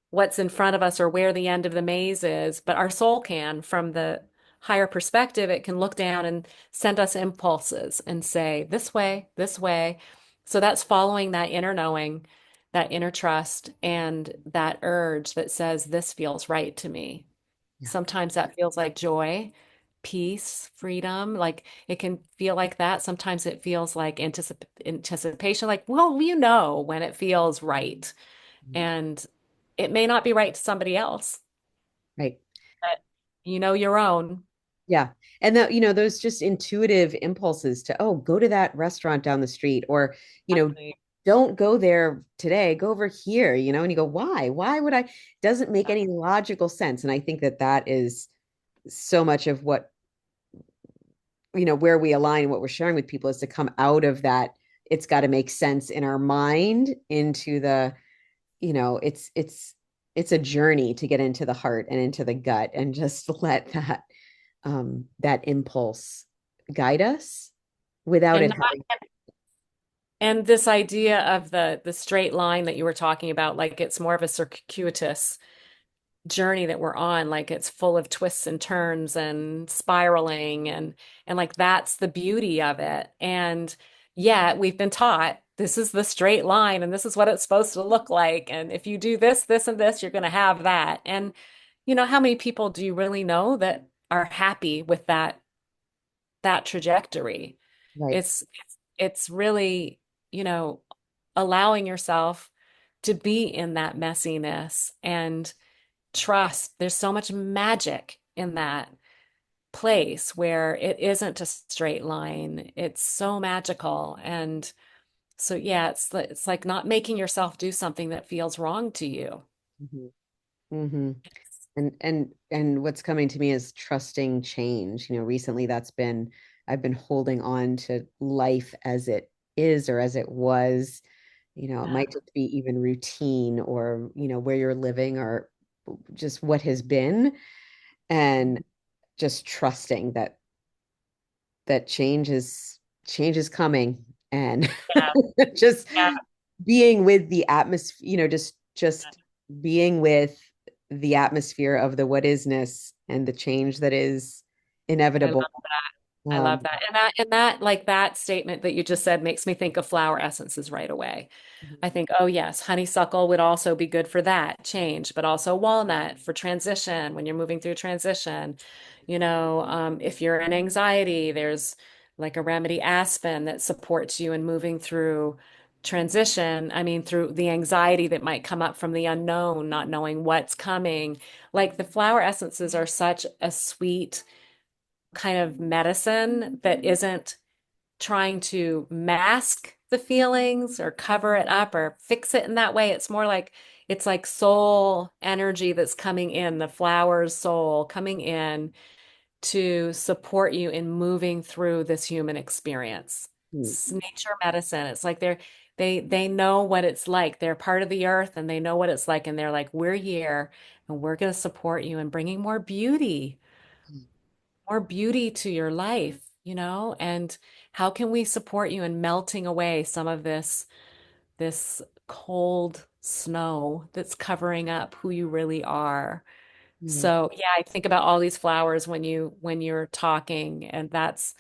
what's in front of us or where the end of the maze is, but our soul can from the higher perspective. It can look down and send us impulses and say, this way, this way. So that's following that inner knowing, that inner trust, and that urge that says, this feels right to me. yeah, Sometimes that feels like joy, peace, freedom. Like it can feel like that. Sometimes it feels like anticipation, like, well, when it feels right. And it may not be right to somebody else, right. but your own. Yeah. And that, those just intuitive impulses to, oh, go to that restaurant down the street, or, you know, Exactly. don't go there today, go over here, and you go, why? Why would I? Doesn't make any logical sense. And I think that that is so much of what, where we align, what we're sharing with people is to come out of that. It's got to make sense in our mind into the, it's a journey to get into the heart and into the gut and just let that impulse guide us without And it not, having. and this idea of the straight line that you were talking about, like it's more of a circuitous journey that we're on, like it's full of twists and turns and spiraling, and like that's the beauty of it. And yet we've been taught this is the straight line and this is what it's supposed to look like. And if you do this, this, and this, you're going to have that. And how many people do you really know that are happy with that trajectory? Right. It's really, you know, allowing yourself to be in that messiness and trust. There's so much magic in that place where it isn't a straight line. It's so magical. And so yeah, it's like not making yourself do something that feels wrong to you. Hmm. Hmm. And what's coming to me is trusting change. Recently I've been holding on to life as it is or as it was. It Yeah, might just be even routine, or, where you're living, or just what has been, and just trusting that change is coming, and yeah, just yeah. being with the atmosphere, just being with the atmosphere of the what isness and the change that is I love inevitable. I love um that. And that like that statement that you just said makes me think of flower essences right away. I think, oh yes, honeysuckle would also be good for that change, but also walnut for transition when you're moving through transition. If you're in anxiety, there's like a remedy aspen that supports you in moving through transition. I mean, through the anxiety that might come up from the unknown, not knowing what's coming. Like the flower essences are such a sweet kind of medicine that isn't trying to mask the feelings or cover it up or fix it in that way. It's like soul energy that's coming in, the flower's soul coming in to support you in moving through this human experience. Mhm. It's nature medicine. It's like they know what it's like. They're part of the earth and they know what it's like, and they're like, we're here and we're going to support you in bringing more beauty to your life. And how can we support you in melting away some of this cold snow that's covering up who you really are? Mhm. So yeah, I think about all these flowers when you're talking, and that's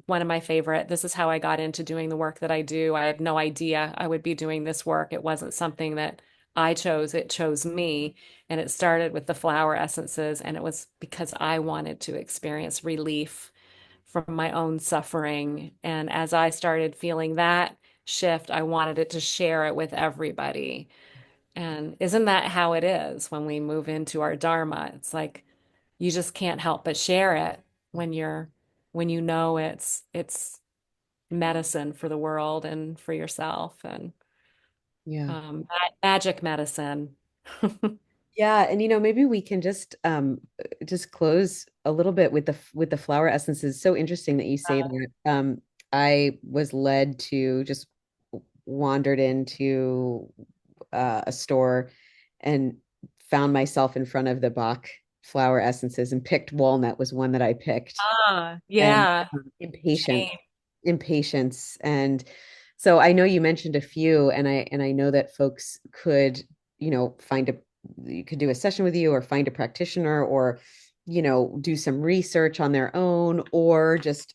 one of my favorite. This is how I got into doing the work that I do. I had no idea I would be doing this work. It wasn't something that I chose, it chose me. And it started with the flower essences, and it was because I wanted to experience relief from my own suffering. And as I started feeling that shift, I wanted it to share it with everybody. And isn't that how it is when we move into our dharma? It's like you just can't help but share it when you know it's medicine for the world and for yourself, and Yeah. magic medicine. Yeah, and maybe we can just close a little bit with the flower essences. So interesting that you say that. I was led to just wandered into a store and found myself in front of the Bach flower essences and picked walnut was one that I picked, and Yeah. impatience, Shame. impatience. And so I know you mentioned a few, and I know that folks could, find a you could do a session with you, or find a practitioner, or do some research on their own, or just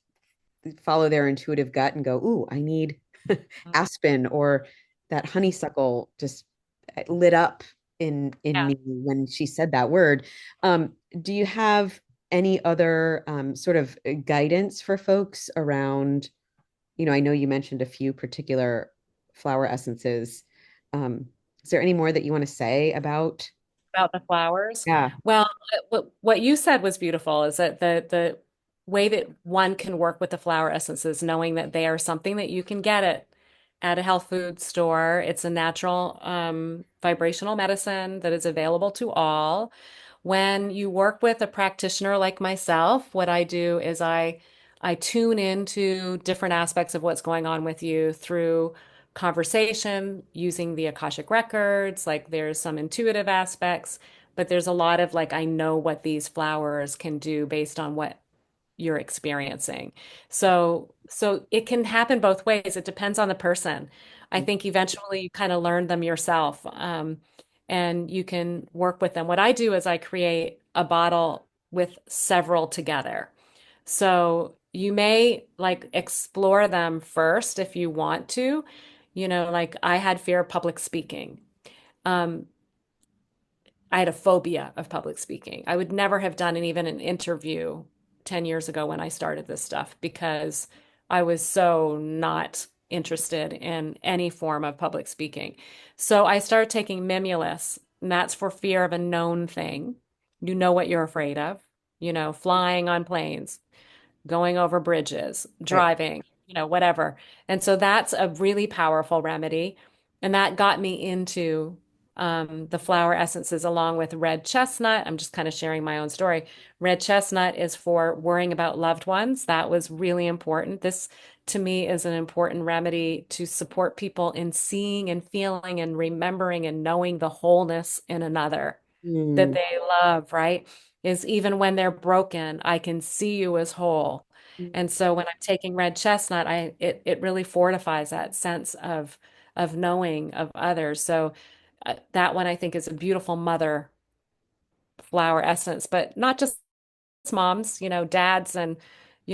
follow their intuitive gut and go, ooh, I need aspen, or that honeysuckle just lit up in Yeah. me when she said that word. Do you have any other sort of guidance for folks around, I know you mentioned a few particular flower essences. Um, is there any more that you want to say about? about the flowers. Yeah. Well, what you said was beautiful is that the way that one can work with the flower essences, knowing that they are something that you can get at a health food store. It's a natural vibrational medicine that is available to all. When you work with a practitioner like myself, what I do is I tune into different aspects of what's going on with you through conversation using the Akashic records. Like there's some intuitive aspects, but there's a lot of like, I know what these flowers can do based on what you're experiencing. So it can happen both ways. It depends on the person. I think eventually you kind of learn them yourself, and you can work with them. What I do is I create a bottle with several together. So you may like explore them first if you want to. You know, like I had fear of public speaking. Um, I had a phobia of public speaking. I would never have done even an interview 10 years ago when I started this stuff because I was so not interested in any form of public speaking. So I started taking Mimulus, and that's for fear of a known thing. You know what you're afraid of, flying on planes, going over bridges, Right. driving, whatever. And so that's a really powerful remedy. And that got me into the flower essences along with red chestnut. I'm just kind of sharing my own story. Red chestnut is for worrying about loved ones. That was really important. This, to me, is an important remedy to support people in seeing and feeling and remembering and knowing the wholeness in another that Mm. they love, right? Is even when they're broken, I can see you as whole. And so when I'm taking red chestnut, it really fortifies that sense of knowing of others. So that one I think is a beautiful mother flower essence, but not just moms, dads and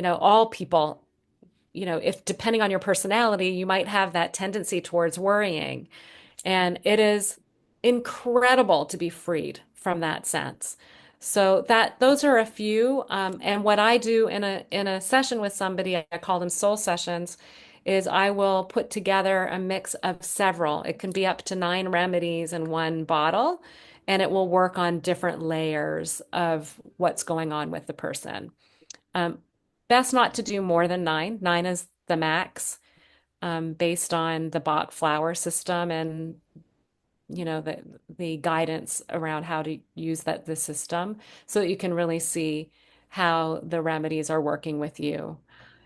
all people. If depending on your personality, you might have that tendency towards worrying. And it is incredible to be freed from that sense. So that those are a few. And what I do in a session with somebody, I call them soul sessions, is I will put together a mix of several. It can be up to 9 remedies in one bottle, and it will work on different layers of what's going on with the person. Um, Best not to do more than 9. 9 is the max, based on the Bach flower system and the guidance around how to use the system so that you can really see how the remedies are working with you.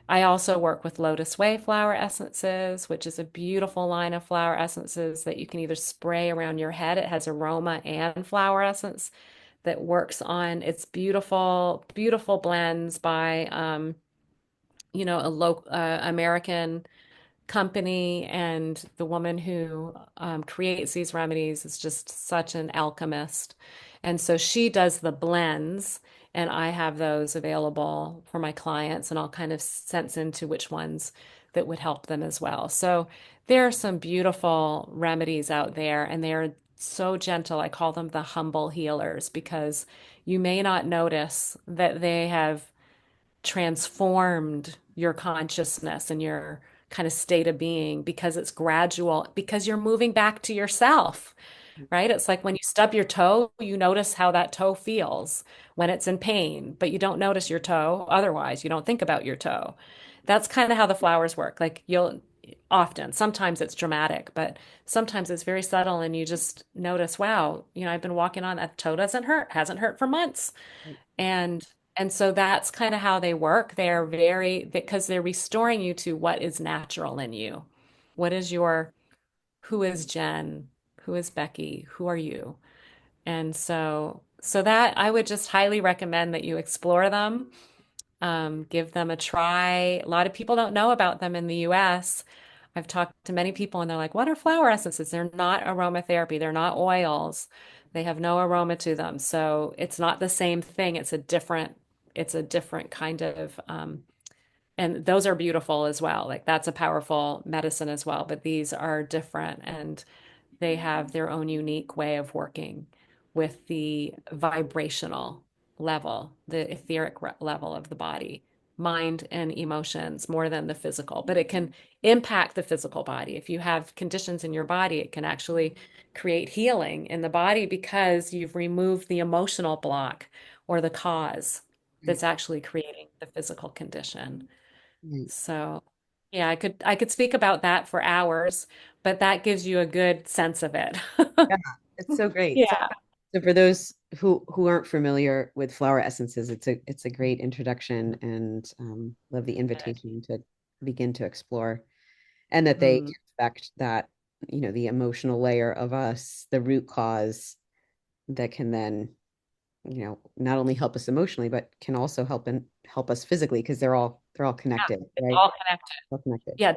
I also work with Lotus Way flower essences, which is a beautiful line of flower essences that you can either spray around your head. It has aroma and flower essence that works on its beautiful, beautiful blends by a local American company, and the woman who creates these remedies is just such an alchemist. And so she does the blends, and I have those available for my clients, and I'll kind of sense into which ones that would help them as well. So there are some beautiful remedies out there, and they're so gentle. I call them the humble healers because you may not notice that they have transformed your consciousness and your kind of state of being because it's gradual, because you're moving back to yourself, right? It's like when you stub your toe, you notice how that toe feels when it's in pain, but you don't notice your toe. Otherwise, you don't think about your toe. That's kind of how the flowers work. Like you'll often, sometimes it's dramatic, but sometimes it's very subtle and you just notice, wow, I've been walking on that toe doesn't hurt, hasn't hurt for months. And and so that's kind of how they work. They're very because they're restoring you to what is natural in you. What is your who is Jen? Who is Beki? Who are you? And so that I would just highly recommend that you explore them, give them a try. A lot of people don't know about them in the US. I've talked to many people and they're like, what are flower essences? They're not aromatherapy, they're not oils. They have no aroma to them. So it's not the same thing. It's a different kind of and those are beautiful as well. Like that's a powerful medicine as well, but these are different and they have their own unique way of working with the vibrational level, the etheric level of the body. mind and emotions more than the physical, but it can impact the physical body. If you have conditions in your body, it can actually create healing in the body because you've removed the emotional block or the cause Right. that's actually creating the physical condition. Right. So, yeah, I could speak about that for hours, but that gives you a good sense of it. Yeah, it's so great. So, Yeah. so for those who aren't familiar with flower essences, it's a great introduction, and love the invitation to begin to explore, and that they Mm. can affect that, the emotional layer of us, the root cause that can then, not only help us emotionally, but can also help us physically, because they're all Yeah, connected, it's right? all connected. All connected. Yeah,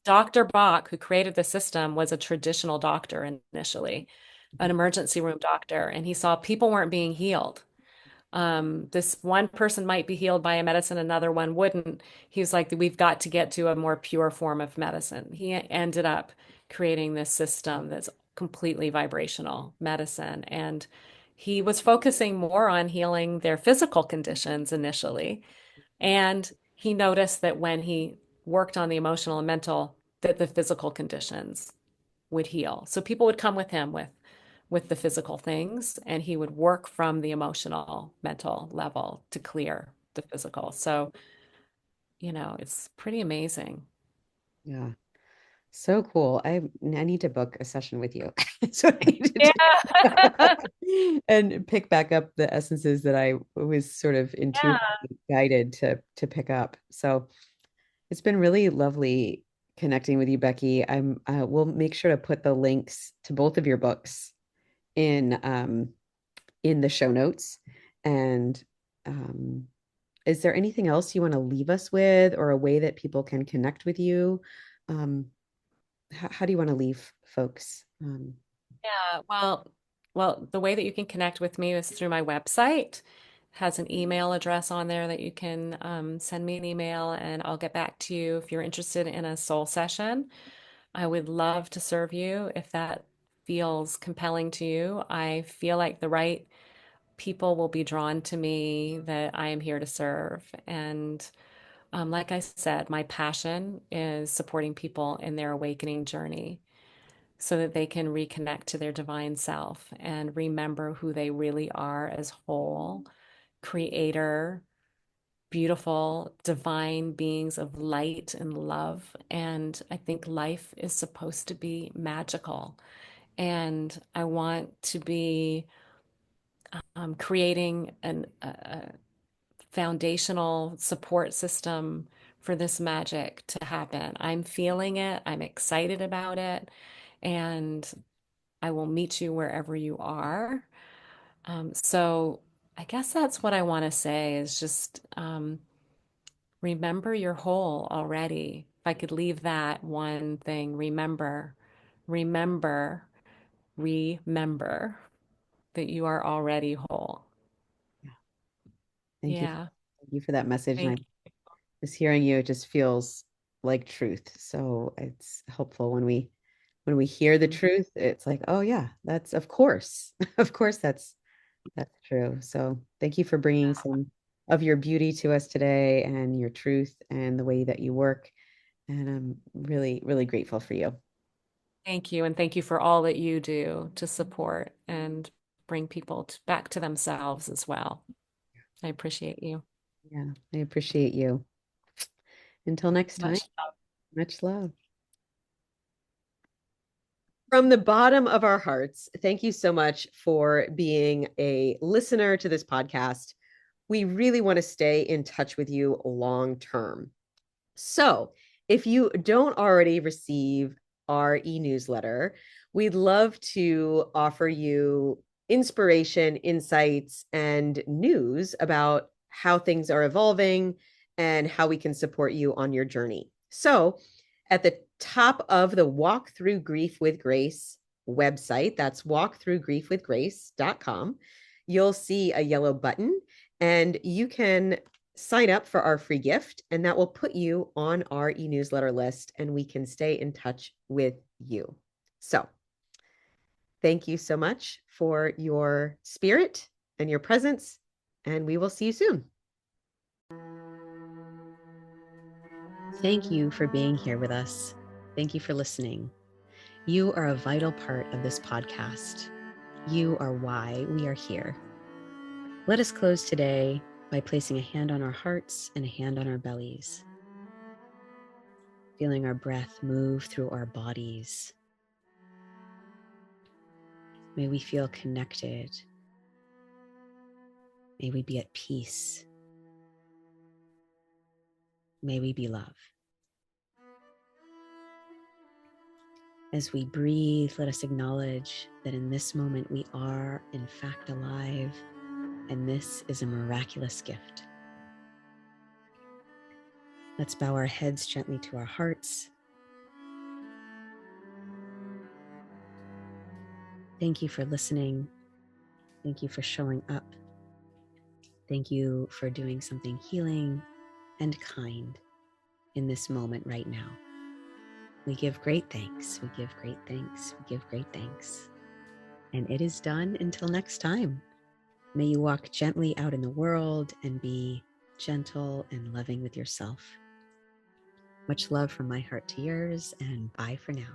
Dr. Bach, who created the system, was a traditional doctor initially, an emergency room doctor, and he saw people weren't being healed. This one person might be healed by a medicine, another one wouldn't. He was like, we've got to get to a more pure form of medicine. He ended up creating this system that's completely vibrational medicine. And he was focusing more on healing their physical conditions initially. And he noticed that when he worked on the emotional and mental, that the physical conditions would heal. So people would come with him with the physical things, and he would work from the emotional, mental level to clear the physical. So, it's pretty amazing. Yeah. So cool. I need to book a session with you. That's what I need to Yeah. do. And pick back up the essences that I was sort of Yeah. intuitively guided to pick up. So it's been really lovely connecting with you, Becky. We'll make sure to put the links to both of your books in the show notes. And um, is there anything else you want to leave us with, or a way that people can connect with you? Um, how do you want to leave folks? Yeah. Well, the way that you can connect with me is through my website. It has an email address on there that you can send me an email and I'll get back to you if you're interested in a soul session. I would love to serve you if that feels compelling to you. I feel like the right people will be drawn to me that I am here to serve. And like I said, my passion is supporting people in their awakening journey so that they can reconnect to their divine self and remember who they really are as whole, creator, beautiful, divine beings of light and love. And I think life is supposed to be magical. And I want to be creating a foundational support system for this magic to happen. I'm feeling it, I'm excited about it, and I will meet you wherever you are. So I guess that's what I want to say is just remember you're whole already. If I could leave that one thing, remember, remember that you are already whole. Yeah. Thank you. Yeah. Thank you for that message. And Thank I just hearing you, it just feels like truth. So it's helpful when we hear the you. truth, it's like, oh yeah, that's of course, of course that's true. So thank you for bringing some of your beauty to us today, and your truth, and the way that you work. And I'm really, really grateful for you. Thank you. And thank you for all that you do to support and bring people back to themselves as well. I appreciate you. Yeah, I appreciate you. Until next time, Much love. much love. From the bottom of our hearts, thank you so much for being a listener to this podcast. We really want to stay in touch with you long term. So, if you don't already receive our e-newsletter, we'd love to offer you inspiration, insights, and news about how things are evolving and how we can support you on your journey. So, at the top of the Walk Through Grief with Grace website, that's walkthroughgriefwithgrace.com, you'll see a yellow button, and you can sign up for our free gift, and that will put you on our e-newsletter list, and we can stay in touch with you. So thank you so much for your spirit and your presence, and we will see you soon. Thank you for being here with us. Thank you for listening. You are a vital part of this podcast. You are why we are here. Let us close today by placing a hand on our hearts and a hand on our bellies, feeling our breath move through our bodies. May we feel connected. May we be at peace. May we be love. As we breathe, let us acknowledge that in this moment we are, in fact, alive, and this is a miraculous gift. Let's bow our heads gently to our hearts. Thank you for listening. Thank you for showing up. Thank you for doing something healing and kind in this moment right now. We give great thanks. We give great thanks. We give great thanks. And it is done until next time. May you walk gently out in the world and be gentle and loving with yourself. Much love from my heart to yours, and bye for now.